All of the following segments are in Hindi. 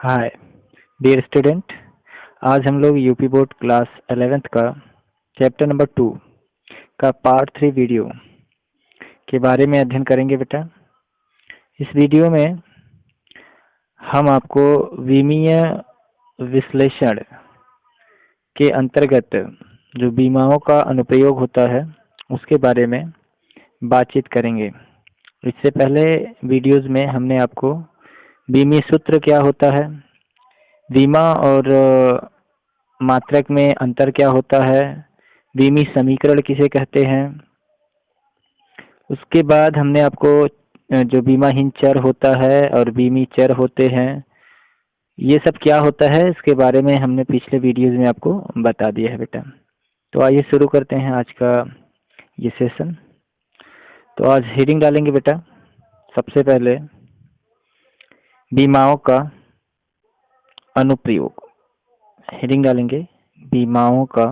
हाय डियर स्टूडेंट, आज हम लोग यूपी बोर्ड क्लास 11th का चैप्टर नंबर 2 का पार्ट 3 वीडियो के बारे में अध्ययन करेंगे बेटा। इस वीडियो में हम आपको विमीय विश्लेषण के अंतर्गत जो बीमाओं का अनुप्रयोग होता है उसके बारे में बातचीत करेंगे। इससे पहले वीडियोस में हमने आपको बीमीय सूत्र क्या होता है, बीमा और मात्रक में अंतर क्या होता है, बीमीय समीकरण किसे कहते हैं, उसके बाद हमने आपको जो बीमाहीन चर होता है और बीमीय चर होते हैं ये सब क्या होता है इसके बारे में हमने पिछले वीडियोस में आपको बता दिया है बेटा। तो आइए शुरू करते हैं आज का ये सेशन। तो आज हेडिंग डालेंगे बेटा, सबसे पहले बीमाओं का अनुप्रयोग। हेडिंग डालेंगे बीमाओं का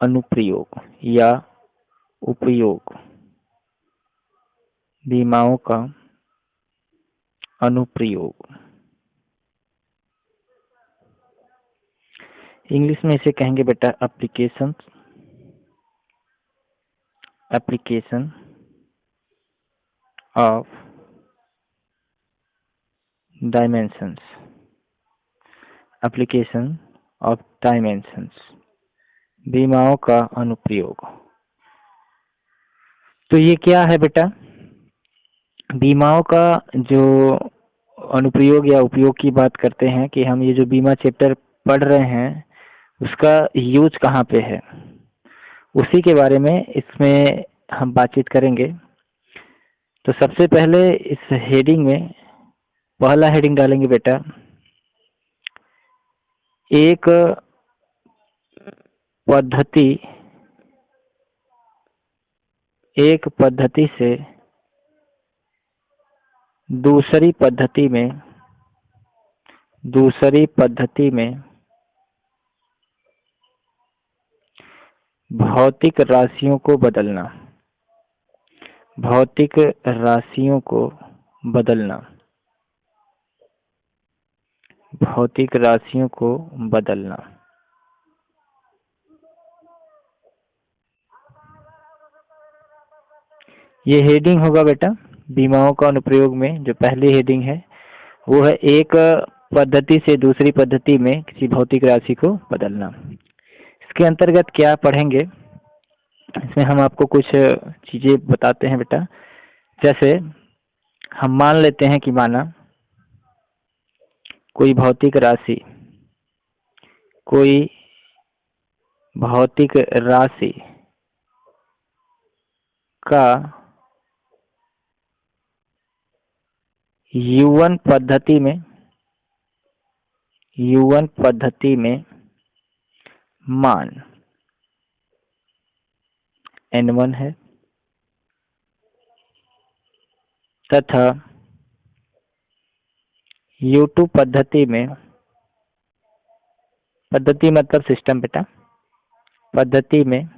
अनुप्रयोग या उपयोग। बीमाओं का अनुप्रयोग, इंग्लिश में इसे कहेंगे बेटा application. Application of dimensions. Application of dimensions, बीमाओं का अनुप्रयोग। तो ये क्या है बेटा? बीमाओं का जो अनुप्रयोग या उपयोग की बात करते हैं कि हम ये जो बीमा चैप्टर पढ़ रहे हैं उसका यूज कहाँ पे है, उसी के बारे में इसमें हम बातचीत करेंगे। तो सबसे पहले इस हेडिंग में पहला हेडिंग डालेंगे बेटा, एक पद्धति से दूसरी पद्धति में भौतिक राशियों को बदलना। भौतिक राशियों को बदलना। भौतिक राशियों को बदलना। ये हेडिंग होगा बेटा बीमाओं का अनुप्रयोग में। जो पहली हेडिंग है वो है एक पद्धति से दूसरी पद्धति में किसी भौतिक राशि को बदलना। इसके अंतर्गत क्या पढ़ेंगे, इसमें हम आपको कुछ चीजें बताते हैं बेटा। जैसे हम मान लेते हैं कि माना कोई भौतिक राशि का U1 पद्धति में मान N1 है तथा U2 पद्धति में, पद्धति मतलब सिस्टम बेटा, पद्धति में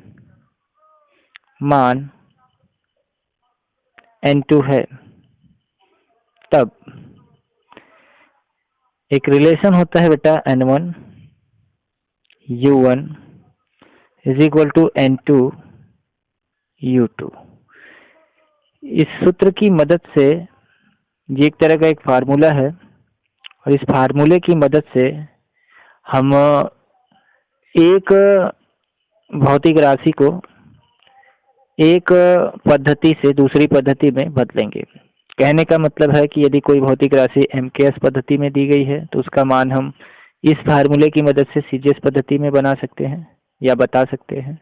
मान N2 है, तब एक रिलेशन होता है बेटा N1 U1 is equal to N2 U2। इस सूत्र की मदद से ये एक तरह का एक फार्मूला है और इस फार्मूले की मदद से हम एक भौतिक राशि को एक पद्धति से दूसरी पद्धति में बदलेंगे। कहने का मतलब है कि यदि कोई भौतिक राशि MKS पद्धति में दी गई है तो उसका मान हम इस फार्मूले की मदद से CGS पद्धति में बना सकते हैं या बता सकते हैं,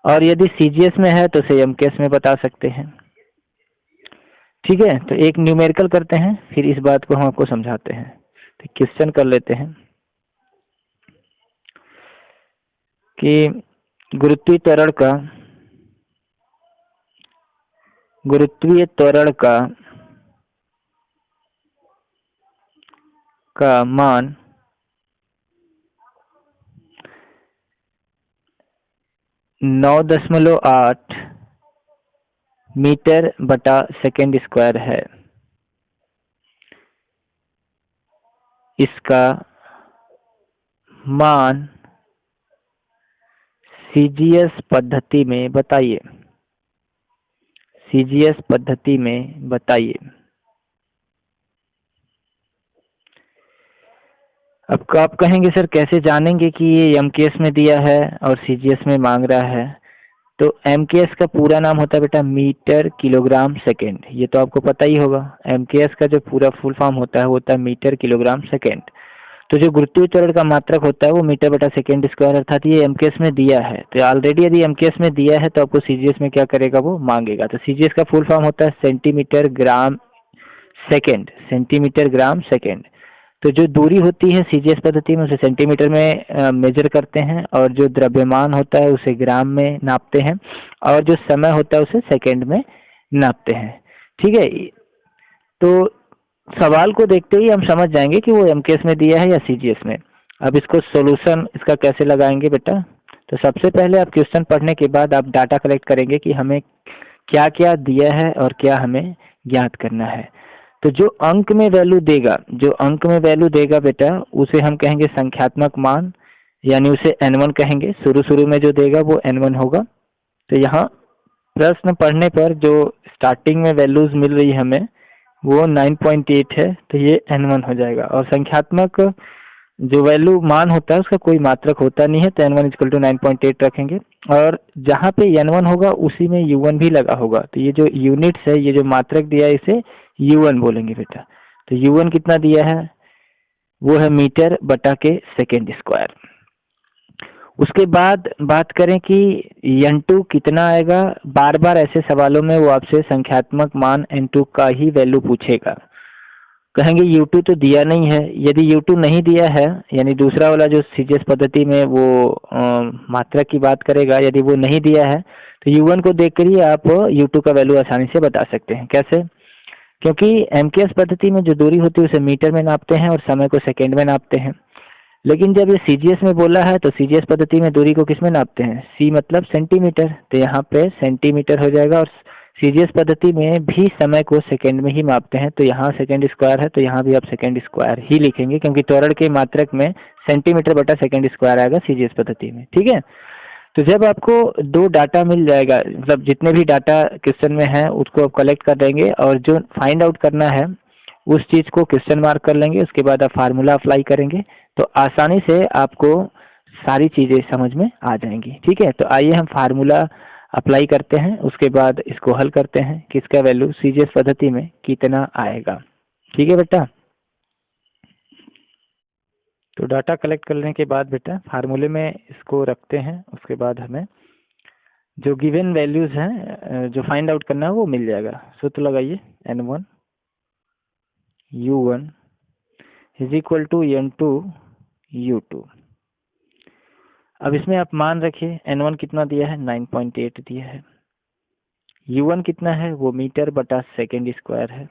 और यदि CGS में है तो उसे MKS में बता सकते हैं। ठीक है, तो एक न्यूमेरिकल करते हैं फिर इस बात को हम आपको समझाते हैं। तो क्वेश्चन कर लेते हैं कि गुरुत्वीय त्वरण का मान 9.8 मीटर बटा सेकेंड स्क्वायर है। इसका मान सीजीएस पद्धति में बताइए। सीजीएस पद्धति में बताइए। अब आप कहेंगे सर कैसे जानेंगे कि ये एमकेएस में दिया है और सीजीएस में मांग रहा है। तो एमकेएस का पूरा नाम होता है बेटा मीटर किलोग्राम सेकेंड, ये तो आपको पता ही होगा। एमकेएस का जो पूरा फुल फॉर्म होता है वो होता है मीटर किलोग्राम सेकेंड। तो जो गुरुत्वीय त्वरण का मात्रक होता है वो मीटर बटा सेकेंड स्क्वायर, अर्थात ये एमकेएस में दिया है। तो ऑलरेडी यदि एमकेएस में दिया है तो आपको सीजीएस में क्या करेगा, वो मांगेगा। तो सीजीएस का फुल फॉर्म होता है centimetre gram second, centimetre gram second. तो जो दूरी होती है सीजीएस पद्धति में उसे सेंटीमीटर में मेजर करते हैं, और जो द्रव्यमान होता है उसे ग्राम में नापते हैं, और जो समय होता है उसे सेकंड में नापते हैं। ठीक है, तो सवाल को देखते ही हम समझ जाएंगे कि वो एमकेएस में दिया है या सीजीएस में। अब इसको सॉल्यूशन इसका कैसे लगाएंगे बेटा। तो सबसे पहले आप क्वेश्चन पढ़ने के बाद आप डाटा कलेक्ट करेंगे कि हमें क्या क्या दिया है और क्या हमें ज्ञात करना है। तो जो अंक में वैल्यू देगा, जो अंक में वैल्यू देगा बेटा, उसे हम कहेंगे संख्यात्मक मान, यानी उसे n1 कहेंगे। शुरू में जो देगा वो n1 होगा। तो यहाँ प्रश्न पढ़ने पर जो स्टार्टिंग में वैल्यूज मिल रही है हमें वो 9.8 है, तो ये n1 हो जाएगा। और संख्यात्मक जो वैल्यू मान होता है उसका कोई मात्रक होता नहीं है, तो n1 इक्वल टू 9.8 रखेंगे। और जहाँ पे n1 होगा उसी में u1 भी लगा होगा। तो ये जो यूनिट्स है, ये जो मात्रक दिया है इसे u1 बोलेंगे बेटा। तो u1 कितना दिया है, वो है मीटर बटा के सेकेंड स्क्वायर। उसके बाद बात करें कि n2 कितना आएगा। बार बार ऐसे सवालों में वो आपसे संख्यात्मक मान n2 का ही वैल्यू पूछेगा। कहेंगे u2 तो दिया नहीं है। यदि u2 नहीं दिया है, यानी दूसरा वाला जो सीजीएस पद्धति में वो मात्रक की बात करेगा, यदि वो नहीं दिया है तो u1 को देखकर ही आप u2 का वैल्यू आसानी से बता सकते हैं। कैसे? क्योंकि एमकेएस पद्धति में जो दूरी होती है उसे मीटर में नापते हैं और समय को सेकेंड में नापते हैं। लेकिन जब ये सीजीएस में बोला है तो सीजीएस पद्धति में दूरी को किस में नापते हैं, सी मतलब सेंटीमीटर। तो यहाँ पे सेंटीमीटर हो जाएगा। और सीजीएस पद्धति में भी समय को सेकंड में ही मापते हैं। तो यहाँ सेकंड स्क्वायर है, तो यहाँ भी आप सेकंड स्क्वायर ही लिखेंगे, क्योंकि त्वरण के मात्रक में सेंटीमीटर बटा सेकंड स्क्वायर आएगा सीजीएस पद्धति में। ठीक है, तो जब आपको दो डाटा मिल जाएगा, मतलब जितने भी डाटा क्वेश्चन में है उसको आप कलेक्ट कर देंगे, और जो फाइंड आउट करना है उस चीज को क्वेश्चन मार्क कर लेंगे। उसके बाद आप फार्मूला अप्लाई करेंगे तो आसानी से आपको सारी चीजें समझ में आ जाएंगी। ठीक है, तो आइए हम फार्मूला अप्लाई करते हैं, उसके बाद इसको हल करते हैं कि इसका वैल्यू सीजीएस पद्धति में कितना आएगा। ठीक है बेटा, तो डाटा कलेक्ट करने के बाद बेटा फार्मूले में इसको रखते हैं। उसके बाद हमें जो गिवन वैल्यूज हैं जो फाइंड आउट करना है वो मिल जाएगा। सूत्र लगाइए, n1 u1 is equal to n2 u2। अब इसमें आप मान रखिए n1 कितना दिया है, 9.8 दिया है। u1 कितना है, वो मीटर बटा सेकेंड स्क्वायर है।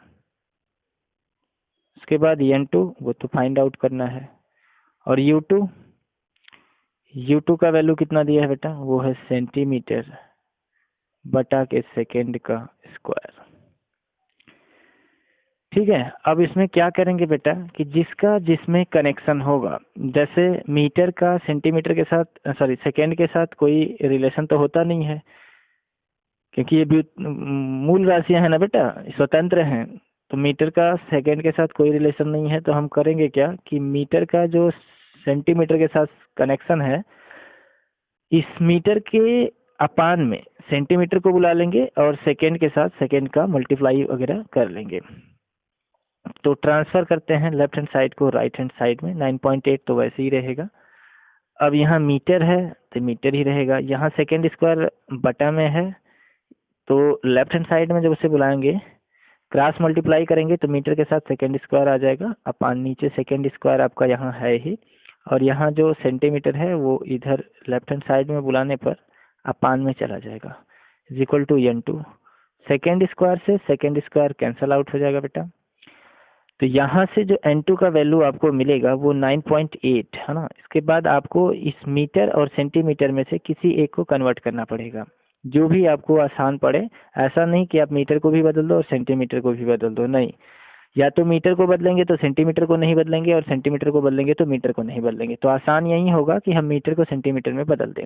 उसके बाद n2 वो तो फाइंड आउट करना है। और u2 का वैल्यू कितना दिया है बेटा, वो है सेंटीमीटर बटा के सेकेंड का स्क्वायर। ठीक है, अब इसमें क्या करेंगे बेटा कि जिसका जिसमें कनेक्शन होगा, जैसे मीटर का सेंटीमीटर के साथ, सॉरी सेकेंड के साथ कोई रिलेशन तो होता नहीं है, क्योंकि ये मूल राशियां हैं ना बेटा, स्वतंत्र हैं। तो मीटर का सेकेंड के साथ कोई रिलेशन नहीं है। तो हम करेंगे क्या कि मीटर का जो सेंटीमीटर के साथ कनेक्शन है, इस मीटर के अपान में सेंटीमीटर को बुला लेंगे और सेकेंड के साथ सेकेंड का मल्टीप्लाई वगैरह कर लेंगे। तो ट्रांसफर करते हैं लेफ्ट हैंड साइड को राइट हैंड साइड में। 9.8 तो वैसे ही रहेगा। अब यहाँ मीटर है तो मीटर ही रहेगा। यहाँ सेकेंड स्क्वायर बटा में है, तो लेफ्ट हैंड साइड में जब उसे बुलाएंगे क्रॉस मल्टीप्लाई करेंगे तो मीटर के साथ सेकेंड स्क्वायर आ जाएगा। अपान नीचे सेकेंड स्क्वायर आपका यहाँ है ही, और यहाँ जो सेंटीमीटर है वो इधर लेफ्ट हैंड साइड में बुलाने पर अपान में चला जाएगा, is equal to n2। Second square से सेकेंड स्क्वायर कैंसल आउट हो जाएगा बेटा। तो यहाँ से जो n2 का वैल्यू आपको मिलेगा वो 9.8 है ना। इसके बाद आपको इस मीटर और सेंटीमीटर में से किसी एक को कन्वर्ट करना पड़ेगा, जो भी आपको आसान पड़े। ऐसा नहीं कि आप मीटर को भी बदल दो और सेंटीमीटर को भी बदल दो, नहीं। या तो मीटर को बदलेंगे तो सेंटीमीटर को नहीं बदलेंगे, और सेंटीमीटर को बदलेंगे तो मीटर को नहीं बदलेंगे। तो आसान यही होगा कि हम मीटर को सेंटीमीटर में बदल दें।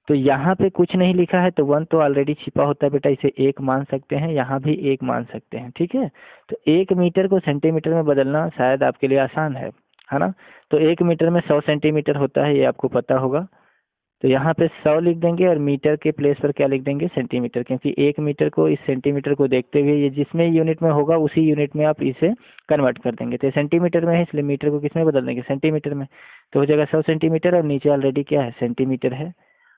तो यहाँ पे कुछ नहीं लिखा है तो 1 तो ऑलरेडी छिपा होता है बेटा, इसे 1 मान सकते हैं, यहाँ भी 1 मान सकते हैं, ठीक है। तो 1 मीटर को सेंटीमीटर में बदलना शायद आपके लिए आसान है ना। तो 1 मीटर में 100 सेंटीमीटर होता है, ये आपको पता होगा। तो यहाँ पे 100 लिख देंगे और मीटर के प्लेस पर क्या लिख देंगे, सेंटीमीटर, क्योंकि 1 मीटर को इस सेंटीमीटर को देखते हुए ये जिसमें यूनिट में होगा उसी यूनिट में आप इसे कन्वर्ट कर देंगे। तो सेंटीमीटर में है इसलिए मीटर को किस में बदल देंगे, सेंटीमीटर में। तो हो जाएगा 100 सेंटीमीटर, और नीचे ऑलरेडी क्या है, सेंटीमीटर है।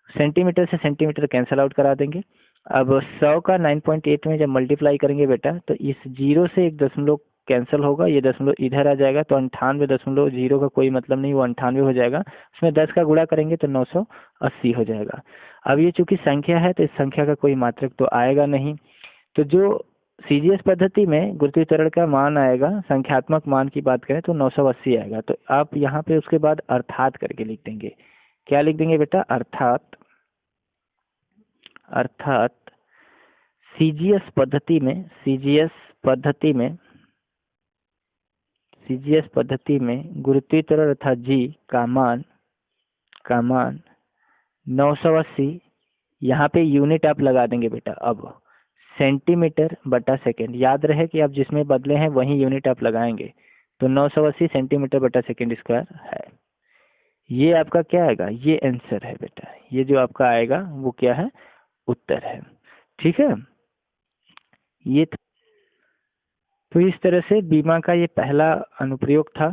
सेंटीमीटर से सेंटीमीटर कैंसिल आउट करा देंगे। अब 100 का 9.8 में जब मल्टीप्लाई करेंगे बेटा, तो इस 0 से एक दशमलव कैंसिल होगा, ये दशमलव इधर आ जाएगा, तो 98.0 का कोई मतलब नहीं, वो 98 हो जाएगा। उसमें 10 का गुणा करेंगे तो 980 हो जाएगा। अब ये चूंकि संख्या है तो इस संख्या का कोई मात्रक तो आएगा नहीं। तो जो सीजीएस पद्धति में गुरुत्वीय त्वरण का मान आएगा, संख्यात्मक मान की बात करें तो 980 आएगा। तो आप यहाँ पे उसके बाद अर्थात करके लिख देंगे। क्या लिख देंगे बेटा, अर्थात सीजीएस पद्धति में गुरुत्वीय त्वरण अर्थात जी का मान 980, यहाँ पे यूनिट आप लगा देंगे बेटा। अब सेंटीमीटर बटा सेकेंड, याद रहे कि आप जिसमें बदले हैं वही यूनिट आप लगाएंगे। तो 980 सेंटीमीटर बटा सेकेंड स्क्वायर है। ये आपका क्या आएगा, ये आंसर है बेटा, ये जो आपका आएगा वो क्या है, उत्तर है, ठीक है। ये तो इस तरह से बीमा का ये पहला अनुप्रयोग था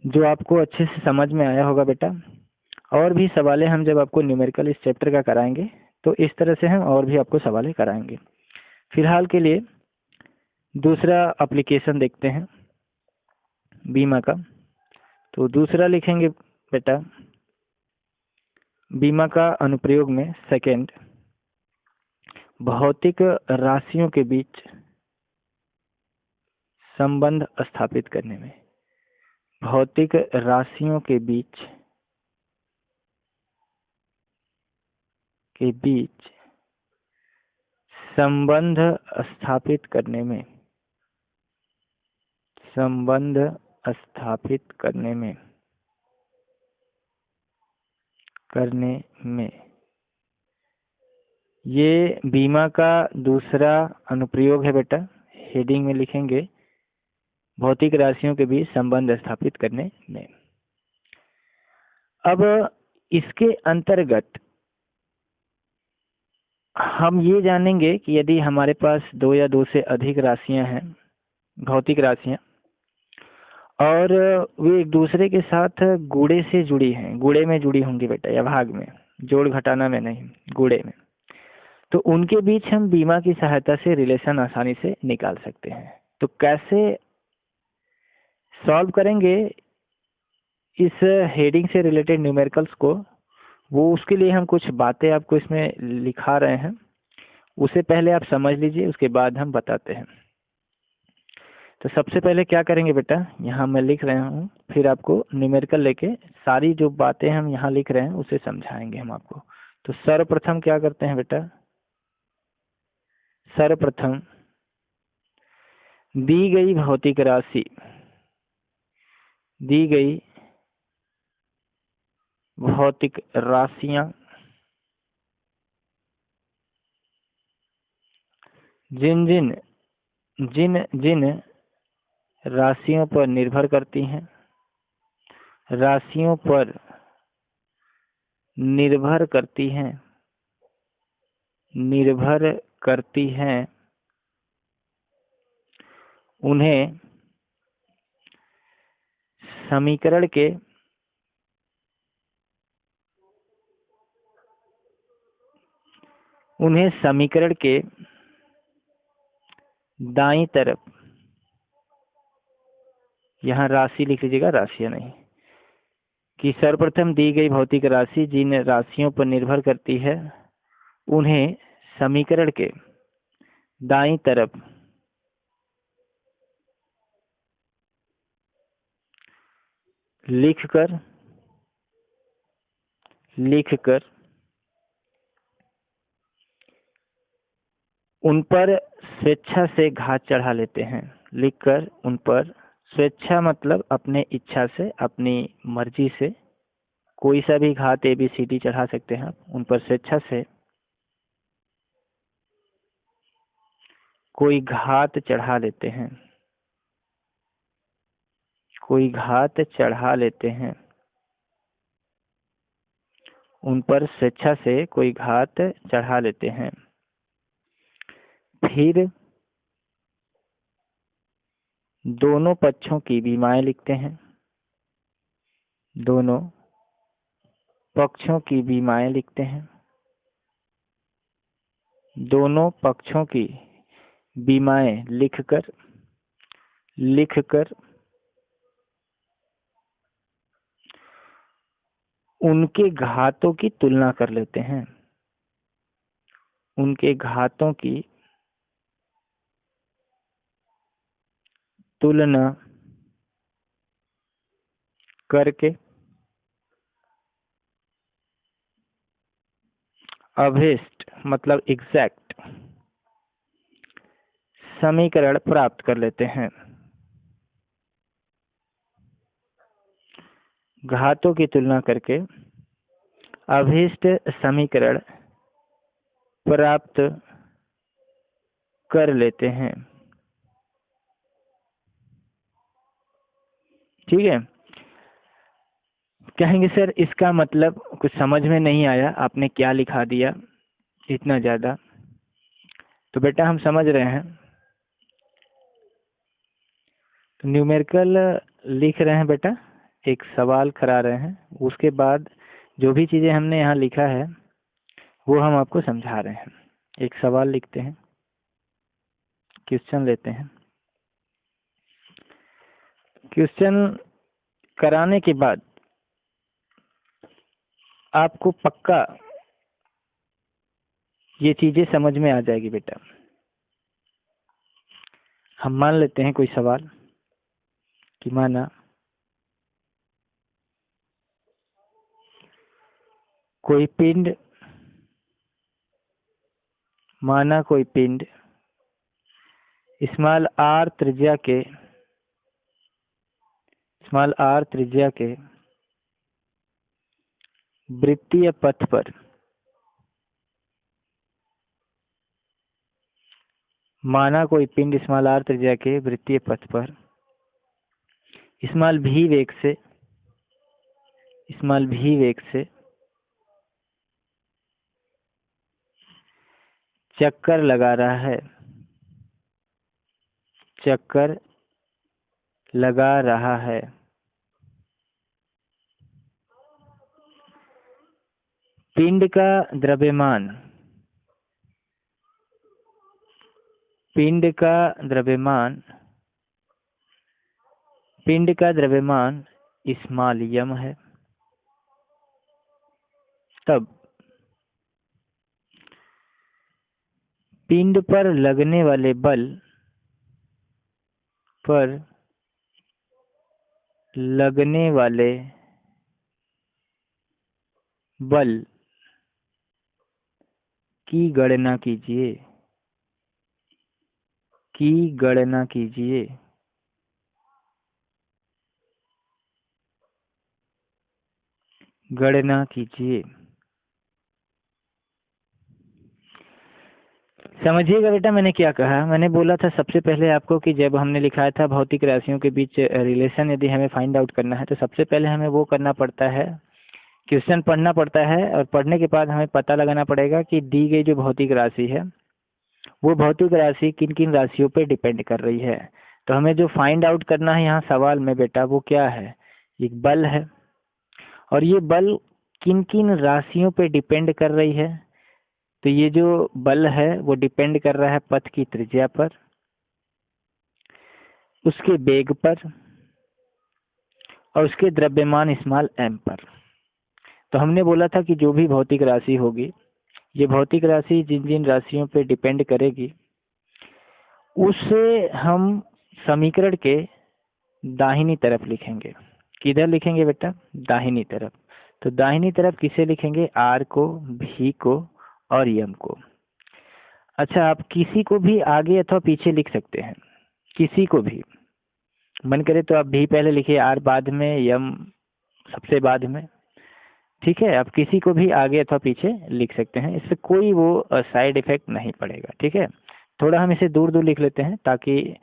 जो आपको अच्छे से समझ में आया होगा बेटा। और भी सवालें हम जब आपको न्यूमेरिकल इस चैप्टर का कराएंगे तो इस तरह से हम और भी आपको सवालें कराएंगे। फिलहाल के लिए दूसरा एप्लीकेशन देखते हैं बीमा का। तो दूसरा लिखेंगे बेटा, बीमा का अनुप्रयोग में सेकंड, भौतिक राशियों के बीच संबंध स्थापित करने में। भौतिक राशियों के बीच संबंध स्थापित करने में ये बीमा का दूसरा अनुप्रयोग है बेटा। हेडिंग में लिखेंगे भौतिक राशियों के बीच संबंध स्थापित करने में। अब इसके अंतर्गत हम ये जानेंगे कि यदि हमारे पास 2 या 2 से अधिक राशियां हैं, भौतिक राशियां, और वे एक दूसरे के साथ गुणे से जुड़ी हैं, गुणे में जुड़ी होंगी बेटा, या भाग में, जोड़ घटाना में नहीं, गुणे में, तो उनके बीच हम बीमा की सहायता से रिलेशन आसानी से निकाल सकते हैं। तो कैसे सॉल्व करेंगे इस हेडिंग से रिलेटेड न्यूमेरिकल्स को, वो उसके लिए हम कुछ बातें आपको इसमें लिखा रहे हैं, उसे पहले आप समझ लीजिए, उसके बाद हम बताते हैं। तो सबसे पहले क्या करेंगे बेटा, यहाँ मैं लिख रहा हूँ, फिर आपको न्यूमेरिकल लेके सारी जो बातें हम यहाँ लिख रहे हैं उसे समझाएंगे हम आपको। तो सर्वप्रथम क्या करते हैं बेटा, सर्वप्रथम दी गई भौतिक राशि, दी गई भौतिक राशियां जिन जिन राशियों पर निर्भर करती हैं, राशियों पर निर्भर करती हैं, उन्हें समीकरण के दाईं तरफ, यहाँ राशि लिख लीजिएगा, राशियां नहीं, कि सर्वप्रथम दी गई भौतिक राशि जिन राशियों पर निर्भर करती है उन्हें समीकरण के दाईं तरफ लिखकर उन पर स्वेच्छा से घात चढ़ा लेते हैं, लिखकर उन पर स्वेच्छा मतलब अपने इच्छा से, अपनी मर्जी से कोई सा भी घात ABCD चढ़ा सकते हैं आप। उन पर स्वेच्छा से कोई घात चढ़ा लेते हैं, कोई घात चढ़ा लेते हैं। उन पर स्वेच्छा से कोई घात चढ़ा लेते हैं। फिर दोनों पक्षों की बीमाएं लिखते हैं, दोनों पक्षों की बीमाएं लिखते हैं, दोनों पक्षों की बीमाएं लिखकर उनके घातों की तुलना कर लेते हैं, उनके घातों की तुलना करके अभिष्ट मतलब एग्जैक्ट समीकरण प्राप्त कर लेते हैं। घातों की तुलना करके अभिष्ट समीकरण प्राप्त कर लेते हैं। ठीक है। कहेंगे सर इसका मतलब कुछ समझ में नहीं आया, आपने क्या लिखा दिया इतना ज्यादा। तो बेटा हम समझ रहे हैं, तो न्यूमेरिकल लिख रहे हैं बेटा, एक सवाल करा रहे हैं, उसके बाद जो भी चीजें हमने यहाँ लिखा है वो हम आपको समझा रहे हैं। एक सवाल लिखते हैं, क्वेश्चन लेते हैं। क्वेश्चन कराने के बाद आपको पक्का ये चीजें समझ में आ जाएगी बेटा। हम मान लेते हैं कोई सवाल कि माना कोई पिंड, माना कोई पिंड स्मॉल r त्रिज्या के वृत्तीय पथ पर माना कोई पिंड स्मॉल r त्रिज्या के वृत्तीय पथ पर स्मॉल v वेग से चक्कर लगा रहा है, चक्कर लगा रहा है। पिंड का द्रव्यमान, पिंड का द्रव्यमान स्मॉल m है। तब पिंड पर लगने वाले बल की गणना कीजिए, गणना कीजिए। समझिएगा बेटा मैंने क्या कहा। मैंने बोला था सबसे पहले आपको कि जब हमने लिखा था भौतिक राशियों के बीच रिलेशन यदि हमें फाइंड आउट करना है तो सबसे पहले हमें वो करना पड़ता है, क्वेश्चन पढ़ना पड़ता है, और पढ़ने के बाद हमें पता लगाना पड़ेगा कि दी गई जो भौतिक राशि है वो भौतिक राशि किन किन राशियों पे डिपेंड कर रही है। तो हमें जो फाइंड आउट करना है यहाँ सवाल में बेटा वो क्या है, एक बल है, और ये बल किन किन राशियों पे डिपेंड कर रही है। तो ये जो बल है वो डिपेंड कर रहा है पथ की त्रिज्या पर, उसके वेग पर और उसके द्रव्यमान स्मॉल m पर। तो हमने बोला था कि जो भी भौतिक राशि होगी, ये भौतिक राशि जिन जिन राशियों पे डिपेंड करेगी उसे हम समीकरण के दाहिनी तरफ लिखेंगे। किधर लिखेंगे बेटा, दाहिनी तरफ। तो दाहिनी तरफ किसे लिखेंगे, r को, v को और m को। अच्छा आप किसी को भी आगे अथवा पीछे लिख सकते हैं, किसी को भी मन करे तो आप भी पहले लिखिए, आर बाद में, यम सबसे बाद में, ठीक है। आप किसी को भी आगे अथवा पीछे लिख सकते हैं, इससे कोई वो साइड इफेक्ट नहीं पड़ेगा, ठीक है। थोड़ा हम इसे दूर दूर लिख लेते हैं ताकि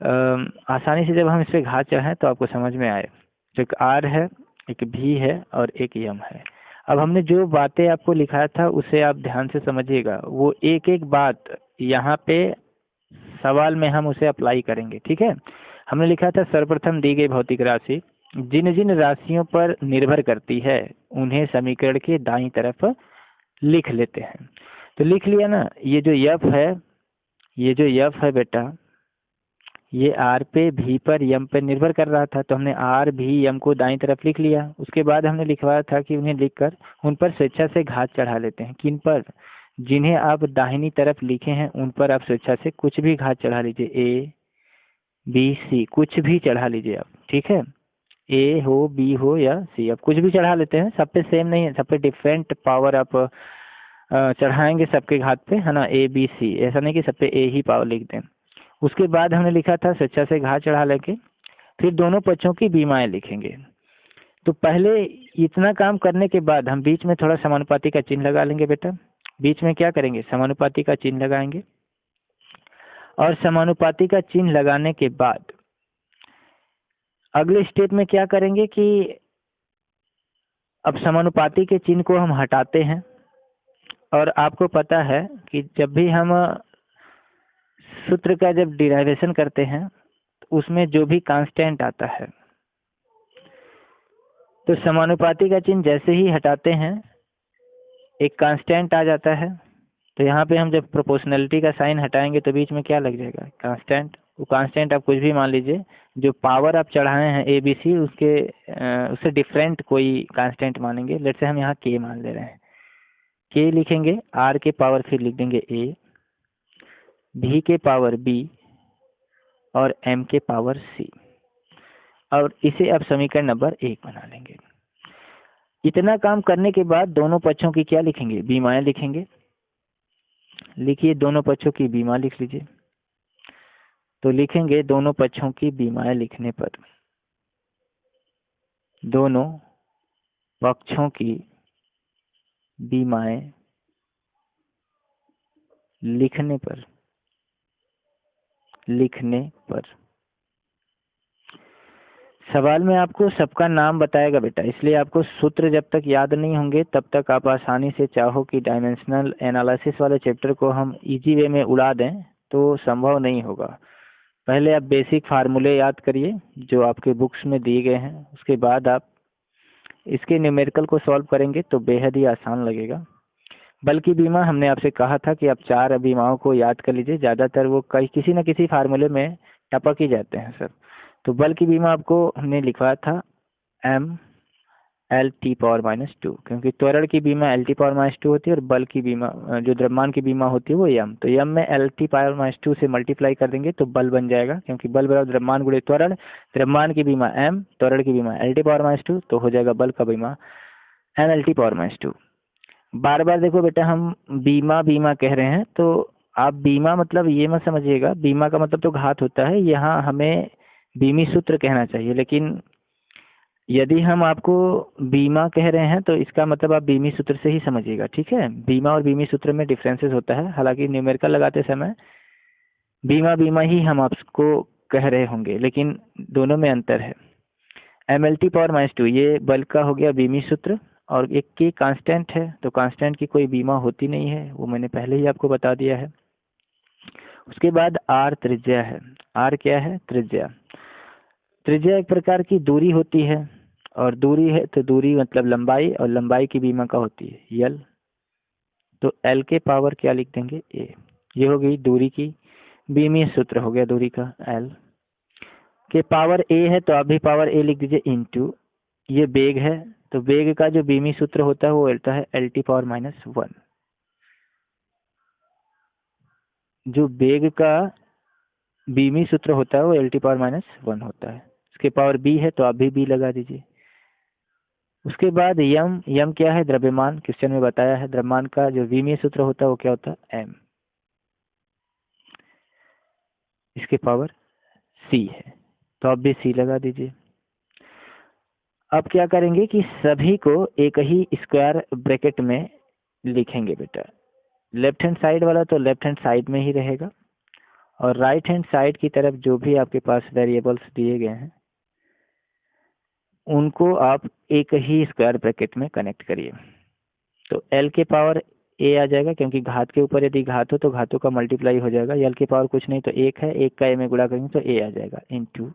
आसानी से जब हम इस पर घात चढ़ाएं तो आपको समझ में आए। तो एक आर है, एक भी है और एक यम है। अब हमने जो बातें आपको लिखाया था उसे आप ध्यान से समझिएगा, वो एक एक बात यहाँ पे सवाल में हम उसे अप्लाई करेंगे, ठीक है। हमने लिखा था सर्वप्रथम दी गई भौतिक राशि जिन जिन राशियों पर निर्भर करती है उन्हें समीकरण के दाईं तरफ लिख लेते हैं। तो लिख लिया ना, ये जो यफ है, ये जो यफ है बेटा, ये आर पे, भी पर, यम पर निर्भर कर रहा था, तो हमने आर भी यम को दाईं तरफ लिख लिया। उसके बाद हमने लिखवाया था कि उन्हें लिखकर उन पर स्वेच्छा से घात चढ़ा लेते हैं। किन पर? जिन्हें आप दाहिनी तरफ लिखे हैं उन पर आप स्वेच्छा से कुछ भी घात चढ़ा लीजिए, ए बी सी कुछ भी चढ़ा लीजिए आप, ठीक है। ए हो, बी हो या सी, आप कुछ भी चढ़ा लेते हैं, सब पे सेम नहीं है, सब पे डिफरेंट पावर आप चढ़ाएंगे सबके घात पे, है ना, ए बी सी, ऐसा नहीं कि सब पे ए ही पावर लिख दें। उसके बाद हमने लिखा था स्वेच्छा से घात चढ़ा लेके फिर दोनों पक्षों की बीमाएं लिखेंगे। तो पहले इतना काम करने के बाद हम बीच में थोड़ा समानुपाती का चिन्ह लगा लेंगे बेटा। बीच में क्या करेंगे? समानुपाती का चिन्ह लगाएंगे। और समानुपाती का चिन्ह लगाने के बाद अगले स्टेप में क्या करेंगे कि अब समानुपाती के चिन्ह को हम हटाते हैं। और आपको पता है कि जब भी हम सूत्र का जब डिराइवेशन करते हैं तो उसमें जो भी कांस्टेंट आता है, तो समानुपाती का चिन्ह जैसे ही हटाते हैं एक कांस्टेंट आ जाता है। तो यहाँ पे हम जब प्रोपोर्शनलिटी का साइन हटाएंगे तो बीच में क्या लग जाएगा? कांस्टेंट। वो कांस्टेंट आप कुछ भी मान लीजिए, जो पावर आप चढ़ाए हैं ए बी सी उसके उससे डिफरेंट कोई कांस्टेंट मानेंगे। लेट से हम यहाँ के मान ले रहे हैं, के लिखेंगे, आर के पावर फिर लिख देंगे ए, भी के पावर बी और एम के पावर सी, और इसे अब समीकरण नंबर 1 बना लेंगे। इतना काम करने के बाद दोनों पक्षों की क्या लिखेंगे? बीमाएं लिखेंगे। लिखिए, दोनों पक्षों की बीमा लिख लीजिए। तो लिखेंगे दोनों पक्षों की बीमाएं लिखने पर, दोनों पक्षों की बीमाएं लिखने पर सवाल में आपको सबका नाम बताएगा बेटा, इसलिए आपको सूत्र जब तक याद नहीं होंगे तब तक आप आसानी से चाहो कि डायमेंशनल एनालिसिस वाले चैप्टर को हम इजी वे में उड़ा दें तो संभव नहीं होगा। पहले आप बेसिक फार्मूले याद करिए जो आपके बुक्स में दिए गए हैं, उसके बाद आप इसके न्यूमेरिकल को सॉल्व करेंगे तो बेहद ही आसान लगेगा। बल की बीमा हमने आपसे कहा था कि आप 4 बीमाओं को याद कर लीजिए, ज़्यादातर वो किसी न किसी फार्मूले में टपक ही जाते हैं सर। तो बल की बीमा आपको हमने लिखवाया था एम एल टी पावर -2, क्योंकि त्वरण की बीमा एल टी पावर -2 होती है और बल की बीमा जो द्रव्यमान की बीमा होती है वो यम। तो यम में एल टी पावर -2 से मल्टीप्लाई कर देंगे तो बल बन जाएगा, क्योंकि बल बराबर द्रव्यमान गुणे त्वरण, द्रव्यमान की बीमा एम, त्वरण की बीमा एल टी पावर -2, तो हो जाएगा बल का बीमा एम एल टी पावर -2। बार बार देखो बेटा, हम बीमा बीमा कह रहे हैं तो आप बीमा मतलब ये मत समझिएगा, बीमा का मतलब तो घात होता है, यहाँ हमें बीमी सूत्र कहना चाहिए। लेकिन यदि हम आपको बीमा कह रहे हैं तो इसका मतलब आप बीमी सूत्र से ही समझिएगा, ठीक है। बीमा और बीमी सूत्र में डिफरेंसेस होता है, हालांकि न्यूमेरिकल लगाते समय बीमा बीमा ही हम आपको कह रहे होंगे, लेकिन दोनों में अंतर है। एम एल टी पावर -2 ये बल का हो गया बीमी सूत्र, और एक की कांस्टेंट है, तो कांस्टेंट की कोई बीमा होती नहीं है, वो मैंने पहले ही आपको बता दिया है। उसके बाद आर त्रिज्या है। आर क्या है? त्रिज्या। त्रिज्या एक प्रकार की दूरी होती है, और दूरी है तो दूरी मतलब लंबाई, और लंबाई की बीमा का होती है यल। तो एल के पावर क्या लिख देंगे? ए। ये हो गई दूरी की बीमी सूत्र हो गया दूरी का, एल के पावर ए है तो आप भी पावर ए लिख दीजिए इनटू, ये बेग है तो बेग का जो बीमी सूत्र होता है वो होता है एल टी पावर -1। जो बेग का बीमी सूत्र होता है वो एल टी पावर -1 होता है। इसके पावर बी है तो आप भी बी लगा दीजिए। उसके बाद यम। यम क्या है? द्रव्यमान। क्वेश्चन में बताया है द्रव्यमान का जो बीमी सूत्र होता है वो क्या होता है? एम। इसके पावर सी है, तो आप भी सी लगा दीजिए। अब क्या करेंगे कि सभी को एक ही स्क्वायर ब्रैकेट में लिखेंगे बेटा। लेफ्ट हैंड साइड वाला तो लेफ्ट हैंड साइड में ही रहेगा, और राइट हैंड साइड की तरफ जो भी आपके पास वेरिएबल्स दिए गए हैं उनको आप एक ही स्क्वायर ब्रैकेट में कनेक्ट करिए। तो एल के पावर ए आ जाएगा, क्योंकि घात के ऊपर यदि घात हो तो घातों का मल्टीप्लाई हो जाएगा। एल के पावर कुछ नहीं तो एक है, एक का ए में गुणा करेंगे तो ए आ जाएगा इनटू,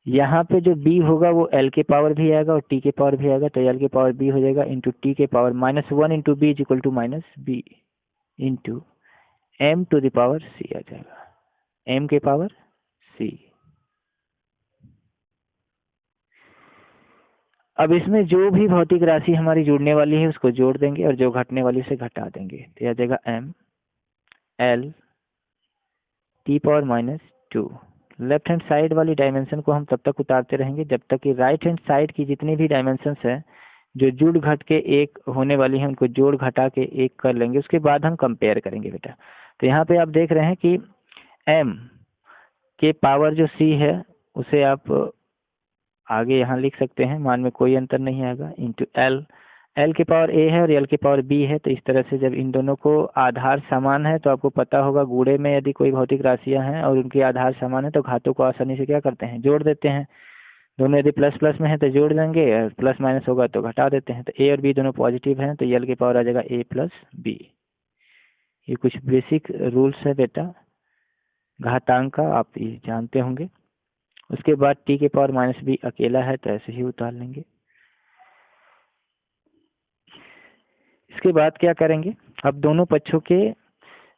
यहाँ पे जो b होगा वो l के पावर भी आएगा और t के पावर भी आएगा, तो l के पावर b हो जाएगा इंटू t के power -1 into b is equal to -b into m to the power c आ जाएगा, m के पावर c। अब इसमें जो भी भौतिक राशि हमारी जुड़ने वाली है उसको जोड़ देंगे और जो घटने वाली से घटा देंगे, तो यह आ जाएगा m l t power -2। Left hand side वाली डायमेंशन को हम तब तक उतारते रहेंगे जब तक कि राइट हैंड साइड की जितनी भी डायमेंशंस है जो जुड़ घट के एक होने वाली है उनको जोड़ घटा के एक कर लेंगे, उसके बाद हम कंपेयर करेंगे बेटा। तो यहाँ पे आप देख रहे हैं कि m के पावर जो c है उसे आप आगे यहाँ लिख सकते हैं, मान में कोई अंतर नहीं आएगा, इंटू l के पावर a है और l के पावर b है। तो इस तरह से जब इन दोनों को आधार समान है तो आपको पता होगा गुणे में यदि कोई भौतिक राशियां हैं और उनके आधार समान है तो घातों को आसानी से क्या करते हैं, जोड़ देते हैं। दोनों यदि प्लस प्लस में है तो जोड़ देंगे और प्लस माइनस होगा तो घटा देते हैं। तो a और b दोनों पॉजिटिव हैं तो l के पावर आ जाएगा a प्लस b। ये कुछ बेसिक रूल्स है बेटा घातांक का, आप ये जानते होंगे। उसके बाद t के पावर -b अकेला है तो ऐसे ही उतार लेंगे। इसके बाद क्या करेंगे, अब दोनों पक्षों के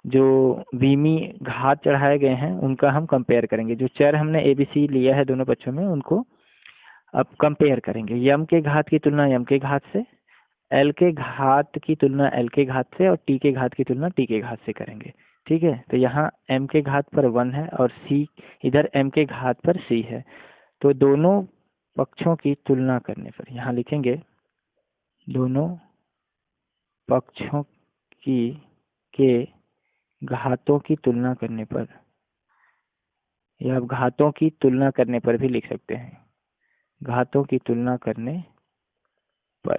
जो बीमी घात चढ़ाए गए हैं उनका हम कंपेयर करेंगे। जो चर हमने ABC लिया है दोनों पक्षों में उनको अब कंपेयर करेंगे। यम के घात की तुलना यम के घात से, एल के घात की तुलना एल के घात से और टी के घात की तुलना टी के घात से करेंगे। ठीक है, तो यहाँ m के घात पर 1 है और c इधर m के घात पर c है, तो दोनों पक्षों की तुलना करने पर यहाँ लिखेंगे दोनों पक्षों की के घातों की तुलना करने पर, या आप घातों की तुलना करने पर भी लिख सकते हैं, घातों की तुलना करने पर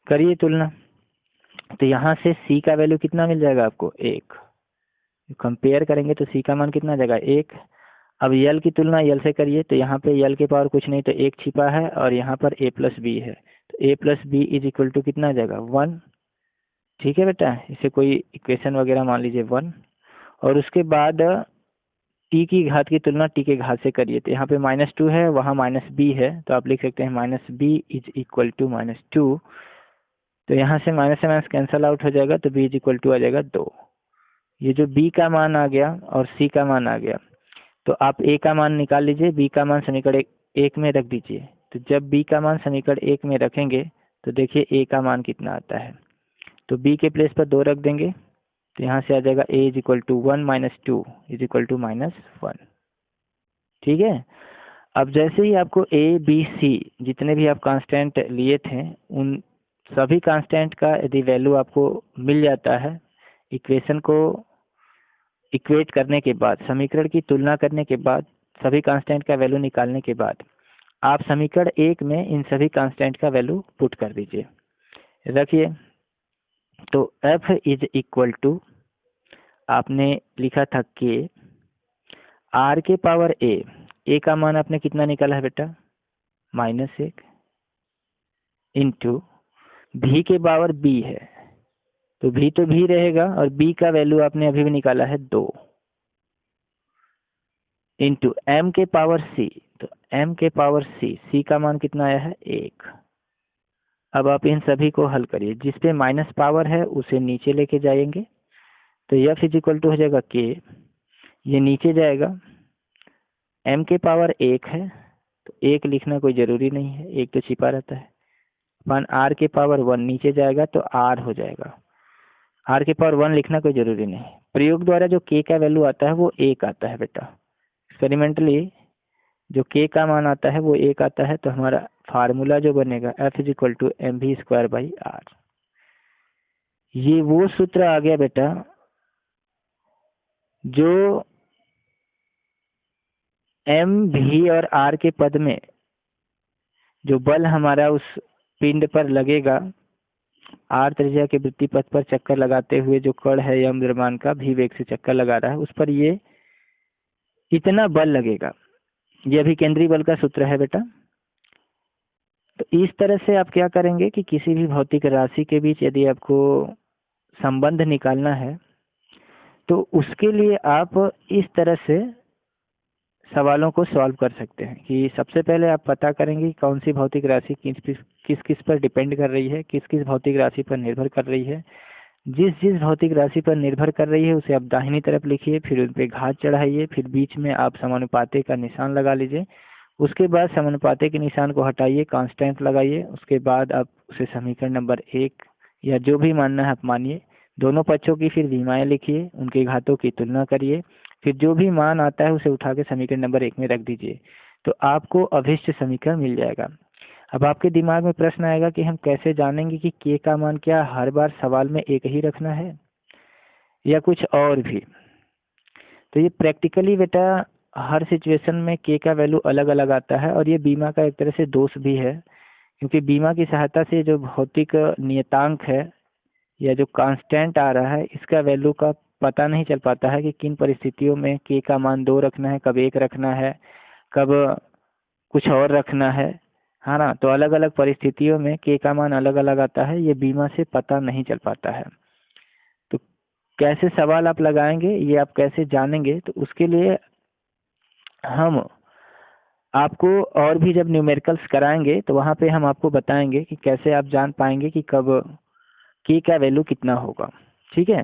करिए तुलना। तो यहाँ से c का वैल्यू कितना मिल जाएगा आपको 1, कंपेयर करेंगे तो c का मान कितना आ जाएगा 1। अब l की तुलना l से करिए तो यहाँ पे l के पावर कुछ नहीं तो 1 छिपा है और यहाँ पर a प्लस b है, तो a plus B is equal to कितना आ जाएगा 1। ठीक है बेटा, इसे कोई इक्वेशन वगैरह मान लीजिए 1। और उसके बाद t की घात की तुलना t के घात से करिए, तो यहाँ पे -2 है वहाँ -b है, तो आप लिख सकते हैं -b इज इक्वल टू -2। तो यहाँ से माइनस कैंसल आउट हो जाएगा तो b इज इक्वल टू आ जाएगा 2। ये जो b का मान आ गया और c का मान आ गया, तो आप a का मान निकाल लीजिए, b का मान समीकरण 1 में रख दीजिए। तो जब b का मान समीकरण 1 में रखेंगे तो देखिए a का मान कितना आता है, तो b के प्लेस पर 2 रख देंगे, तो यहाँ से आ जाएगा a is equal to 1 minus 2 is equal to -1। ठीक है, अब जैसे ही आपको a b c जितने भी आप कांस्टेंट लिए थे उन सभी कांस्टेंट का यदि वैल्यू आपको मिल जाता है, इक्वेशन को इक्वेट करने के बाद, समीकरण की तुलना करने के बाद, सभी कांस्टेंट का वैल्यू निकालने के बाद आप समीकरण 1 में इन सभी कांस्टेंट का वैल्यू पुट कर दीजिए। रखिए, तो f इज इक्वल टू आपने लिखा था कि r के पावर a का मान आपने कितना निकाला है बेटा -1 इंटू v के पावर b है, तो v तो v रहेगा और b का वैल्यू आपने अभी भी निकाला है 2 इंटू m के पावर c, तो m के पावर c का मान कितना आया है 1। अब आप इन सभी को हल करिए, जिस पे माइनस पावर है उसे नीचे लेके जाएंगे, तो f इज इक्वल टू हो जाएगा k, ये नीचे जाएगा, m के पावर 1 है तो 1 लिखना कोई जरूरी नहीं है, 1 तो छिपा रहता है, अपन r के पावर 1 नीचे जाएगा तो r हो जाएगा, r के पावर 1 लिखना कोई जरूरी नहीं। प्रयोग द्वारा जो k का वैल्यू आता है वो 1 आता है बेटा, एक्सपेरिमेंटली जो k का मान आता है वो 1 आता है, तो हमारा फार्मूला जो बनेगा f is equal to mv²/r। ये वो सूत्र आ गया बेटा जो एम भी और आर के पद में जो बल हमारा उस पिंड पर लगेगा, आर त्रिज्या के वृत्तीय पथ पर चक्कर लगाते हुए जो कण है यम द्रव्यमान का भी वेग से चक्कर लगा रहा है, उस पर ये इतना बल लगेगा। ये अभिकेंद्री बल का सूत्र है बेटा। तो इस तरह से आप क्या करेंगे कि किसी भी भौतिक राशि के बीच यदि आपको संबंध निकालना है तो उसके लिए आप इस तरह से सवालों को सॉल्व कर सकते हैं कि सबसे पहले आप पता करेंगे कि कौन सी भौतिक राशि किस किस पर डिपेंड कर रही है, किस किस भौतिक राशि पर निर्भर कर रही है। जिस जिस भौतिक राशि पर निर्भर कर रही है उसे आप दाहिनी तरफ लिखिए, फिर उन पर घात चढ़ाइए, फिर बीच में आप समानुपाते का निशान लगा लीजिए। उसके बाद समानुपाते के निशान को हटाइए, कांस्टेंट लगाइए। उसके बाद आप उसे समीकरण नंबर 1 या जो भी मानना है आप मानिए। दोनों पक्षों की फिर विमाएं लिखिए, उनके घातों की तुलना करिए, फिर जो भी मान आता है उसे उठा के समीकरण नंबर 1 में रख दीजिए, तो आपको अभिष्ट समीकरण मिल जाएगा। अब आपके दिमाग में प्रश्न आएगा कि हम कैसे जानेंगे कि के का मान क्या हर बार सवाल में एक ही रखना है या कुछ और भी। तो ये प्रैक्टिकली बेटा हर सिचुएशन में के का वैल्यू अलग अलग आता है, और ये बीमा का एक तरह से दोष भी है, क्योंकि बीमा की सहायता से जो भौतिक नियतांक है या जो कांस्टेंट आ रहा है इसका वैल्यू का पता नहीं चल पाता है कि किन परिस्थितियों में के का मान 2 रखना है, कब 1 रखना है, कब कुछ और रखना है ना। तो अलग अलग परिस्थितियों में के का मान अलग अलग आता है, ये बीमा से पता नहीं चल पाता है। तो कैसे सवाल आप लगाएंगे, ये आप कैसे जानेंगे, तो उसके लिए हम आपको और भी जब न्यूमेरिकल्स कराएंगे तो वहाँ पे हम आपको बताएंगे कि कैसे आप जान पाएंगे कि कब के का वैल्यू कितना होगा। ठीक है।